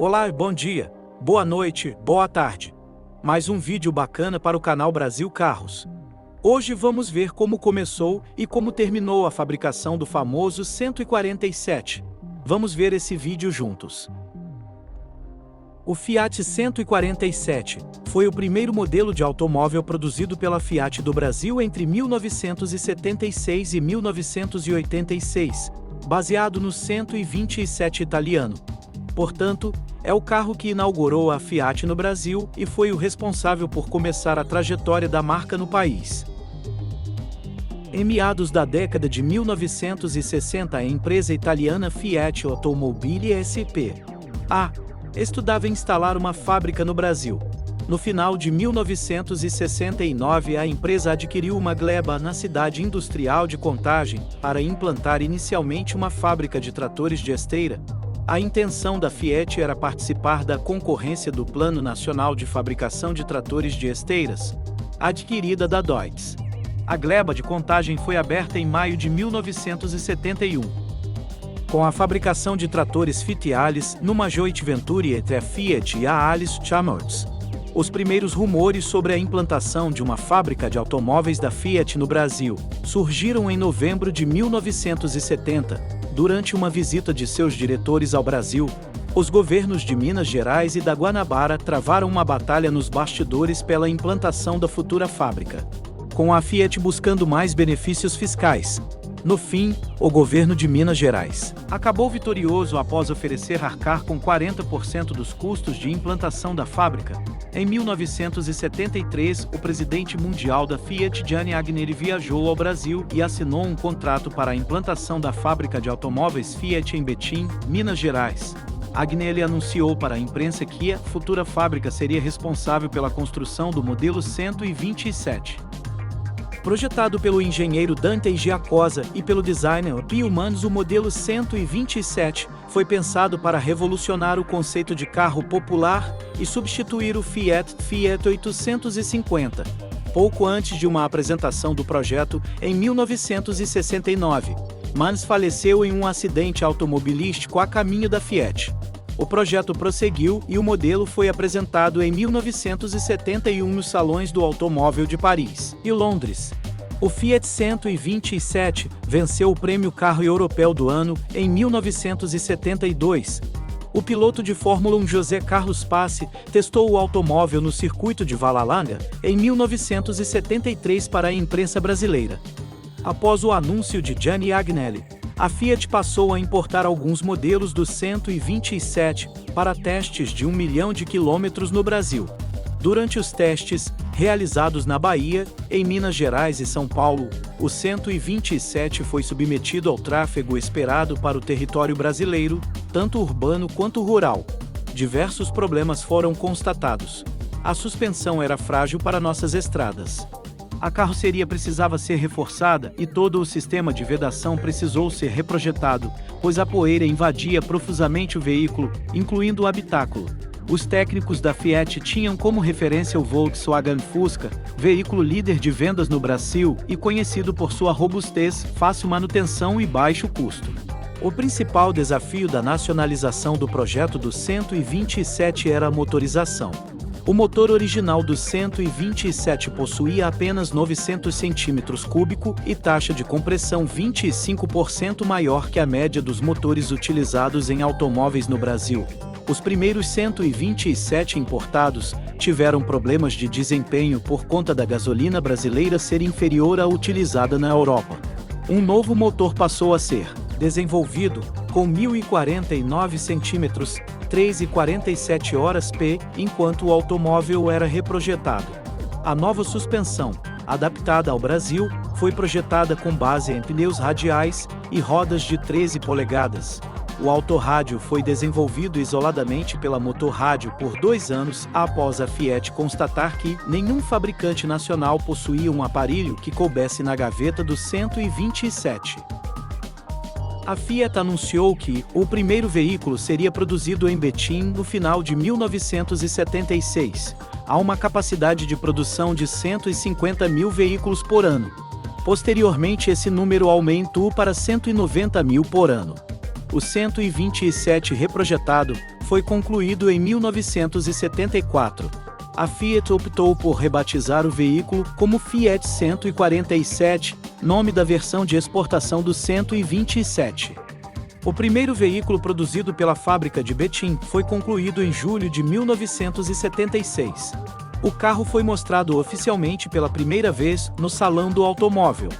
Olá, bom dia, boa noite, boa tarde. Mais um vídeo bacana para o canal Brasil Carros. Hoje vamos ver como começou e como terminou a fabricação do famoso 147. Vamos ver esse vídeo juntos. O Fiat 147 foi o primeiro modelo de automóvel produzido pela Fiat do Brasil entre 1976 e 1986, baseado no 127 italiano. Portanto, é o carro que inaugurou a Fiat no Brasil e foi o responsável por começar a trajetória da marca no país. Em meados da década de 1960, a empresa italiana Fiat Automobili S.p.A. estudava instalar uma fábrica no Brasil. No final de 1969, a empresa adquiriu uma gleba na cidade industrial de Contagem para implantar inicialmente uma fábrica de tratores de esteira. A intenção da Fiat era participar da concorrência do Plano Nacional de Fabricação de Tratores de Esteiras, adquirida da Deutz. A gleba de Contagem foi aberta em maio de 1971. Com a fabricação de tratores Fiat Alice numa joint venture entre a Fiat e a Alice Motors, os primeiros rumores sobre a implantação de uma fábrica de automóveis da Fiat no Brasil surgiram em novembro de 1970. Durante uma visita de seus diretores ao Brasil, os governos de Minas Gerais e da Guanabara travaram uma batalha nos bastidores pela implantação da futura fábrica, com a Fiat buscando mais benefícios fiscais. No fim, o governo de Minas Gerais acabou vitorioso após oferecer arcar com 40% dos custos de implantação da fábrica. Em 1973, o presidente mundial da Fiat, Gianni Agnelli, viajou ao Brasil e assinou um contrato para a implantação da fábrica de automóveis Fiat em Betim, Minas Gerais. Agnelli anunciou para a imprensa que a futura fábrica seria responsável pela construção do modelo 127. Projetado pelo engenheiro Dante Giacosa e pelo designer Pio Manos, o modelo 127 foi pensado para revolucionar o conceito de carro popular e substituir o Fiat 850. Pouco antes de uma apresentação do projeto, em 1969, Manos faleceu em um acidente automobilístico a caminho da Fiat. O projeto prosseguiu e o modelo foi apresentado em 1971 nos salões do automóvel de Paris e Londres. O Fiat 127 venceu o Prêmio Carro Europeu do Ano em 1972. O piloto de Fórmula 1 José Carlos Pace testou o automóvel no circuito de Vallalândia em 1973 para a imprensa brasileira. Após o anúncio de Gianni Agnelli, a Fiat passou a importar alguns modelos do 127 para testes de 1 milhão de quilômetros no Brasil. Durante os testes, realizados na Bahia, em Minas Gerais e São Paulo, o 127 foi submetido ao tráfego esperado para o território brasileiro, tanto urbano quanto rural. Diversos problemas foram constatados. A suspensão era frágil para nossas estradas. A carroceria precisava ser reforçada e todo o sistema de vedação precisou ser reprojetado, pois a poeira invadia profusamente o veículo, incluindo o habitáculo. Os técnicos da Fiat tinham como referência o Volkswagen Fusca, veículo líder de vendas no Brasil e conhecido por sua robustez, fácil manutenção e baixo custo. O principal desafio da nacionalização do projeto do 127 era a motorização. O motor original do 127 possuía apenas 900 cm3 e taxa de compressão 25% maior que a média dos motores utilizados em automóveis no Brasil. Os primeiros 127 importados tiveram problemas de desempenho por conta da gasolina brasileira ser inferior à utilizada na Europa. Um novo motor passou a ser desenvolvido com 1049 cm, 3,47 horas p, enquanto o automóvel era reprojetado. A nova suspensão, adaptada ao Brasil, foi projetada com base em pneus radiais e rodas de 13 polegadas. O autorrádio foi desenvolvido isoladamente pela Motor Rádio por 2 anos, após a Fiat constatar que nenhum fabricante nacional possuía um aparelho que coubesse na gaveta do 127. A Fiat anunciou que o primeiro veículo seria produzido em Betim no final de 1976, a uma capacidade de produção de 150 mil veículos por ano. Posteriormente, esse número aumentou para 190 mil por ano. O 127 reprojetado foi concluído em 1974. A Fiat optou por rebatizar o veículo como Fiat 147, nome da versão de exportação do 127. O primeiro veículo produzido pela fábrica de Betim foi concluído em julho de 1976. O carro foi mostrado oficialmente pela primeira vez no Salão do Automóvel.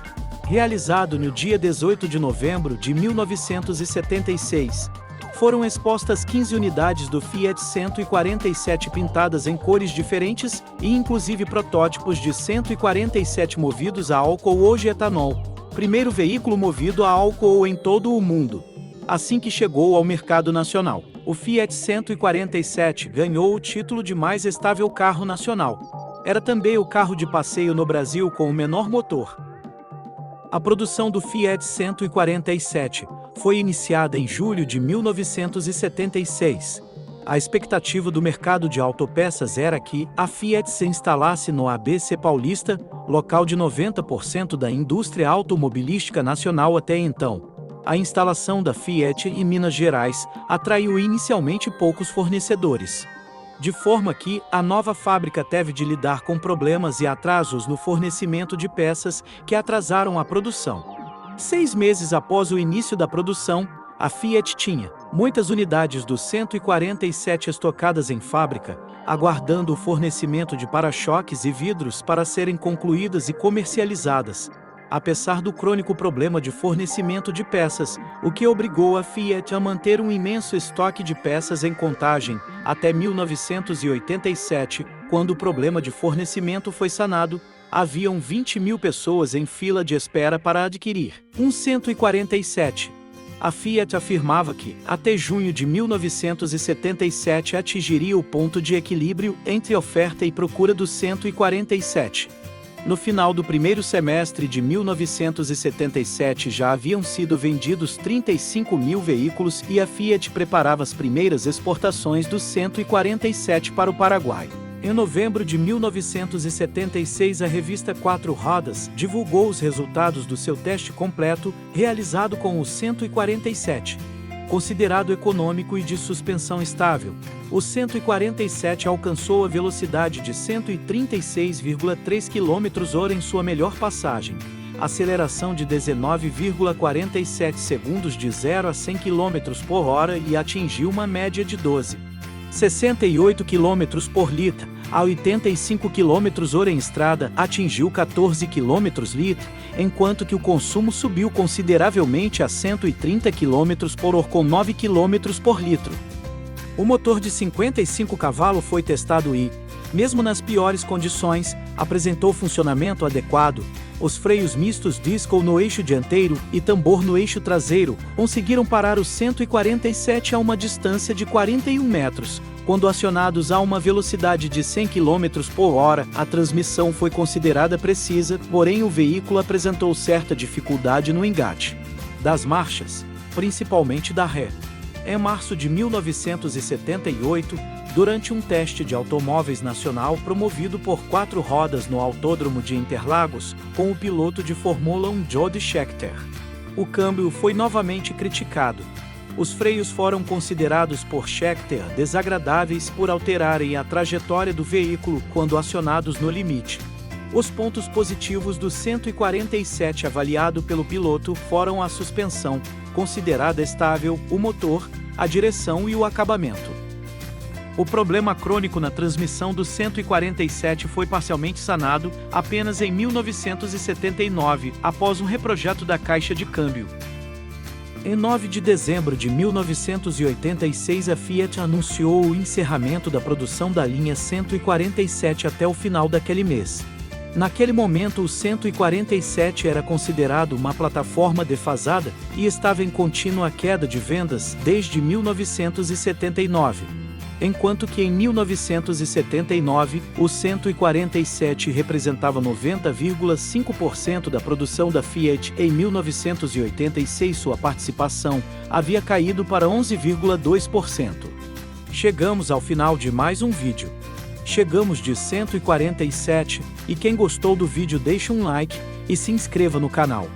Realizado no dia 18 de novembro de 1976, foram expostas 15 unidades do Fiat 147 pintadas em cores diferentes e inclusive protótipos de 147 movidos a álcool ou etanol, primeiro veículo movido a álcool em todo o mundo. Assim que chegou ao mercado nacional, o Fiat 147 ganhou o título de mais estável carro nacional. Era também o carro de passeio no Brasil com o menor motor. A produção do Fiat 147 foi iniciada em julho de 1976. A expectativa do mercado de autopeças era que a Fiat se instalasse no ABC Paulista, local de 90% da indústria automobilística nacional até então. A instalação da Fiat em Minas Gerais atraiu inicialmente poucos fornecedores, de forma que a nova fábrica teve de lidar com problemas e atrasos no fornecimento de peças que atrasaram a produção. 6 meses após o início da produção, a Fiat tinha muitas unidades do 147 estocadas em fábrica, aguardando o fornecimento de para-choques e vidros para serem concluídas e comercializadas, apesar do crônico problema de fornecimento de peças, o que obrigou a Fiat a manter um imenso estoque de peças em contagem até 1987, quando o problema de fornecimento foi sanado. Haviam 20 mil pessoas em fila de espera para adquirir um 147. A Fiat afirmava que, até junho de 1977, atingiria o ponto de equilíbrio entre oferta e procura do 147. No final do primeiro semestre de 1977 já haviam sido vendidos 35 mil veículos e a Fiat preparava as primeiras exportações do 147 para o Paraguai. Em novembro de 1976, a revista Quatro Rodas divulgou os resultados do seu teste completo, realizado com o 147. Considerado econômico e de suspensão estável, o 147 alcançou a velocidade de 136,3 km/h em sua melhor passagem, aceleração de 19,47 segundos de 0 a 100 km/h e atingiu uma média de 12,68 km por litro, a 85 km/h em estrada atingiu 14 km/h, enquanto que o consumo subiu consideravelmente a 130 km/h com 9 km por litro. O motor de 55 cavalos foi testado e, mesmo nas piores condições, apresentou funcionamento adequado. Os freios mistos disco no eixo dianteiro e tambor no eixo traseiro conseguiram parar o 147 a uma distância de 41 metros. Quando acionados a uma velocidade de 100 km/h, a transmissão foi considerada precisa, porém o veículo apresentou certa dificuldade no engate das marchas, principalmente da ré. Em março de 1978, durante um teste de automóveis nacional promovido por Quatro Rodas no Autódromo de Interlagos, com o piloto de Fórmula 1 Jody Scheckter, o câmbio foi novamente criticado. Os freios foram considerados por Scheckter desagradáveis por alterarem a trajetória do veículo quando acionados no limite. Os pontos positivos do 147 avaliado pelo piloto foram a suspensão, considerada estável, o motor, a direção e o acabamento. O problema crônico na transmissão do 147 foi parcialmente sanado apenas em 1979, após um reprojeto da caixa de câmbio. Em 9 de dezembro de 1986, a Fiat anunciou o encerramento da produção da linha 147 até o final daquele mês. Naquele momento, o 147 era considerado uma plataforma defasada e estava em contínua queda de vendas desde 1979. Enquanto que em 1979, o 147 representava 90,5% da produção da Fiat, em 1986 sua participação havia caído para 11,2%. Chegamos ao final de mais um vídeo. Chegamos de 147, e quem gostou do vídeo deixe um like e se inscreva no canal.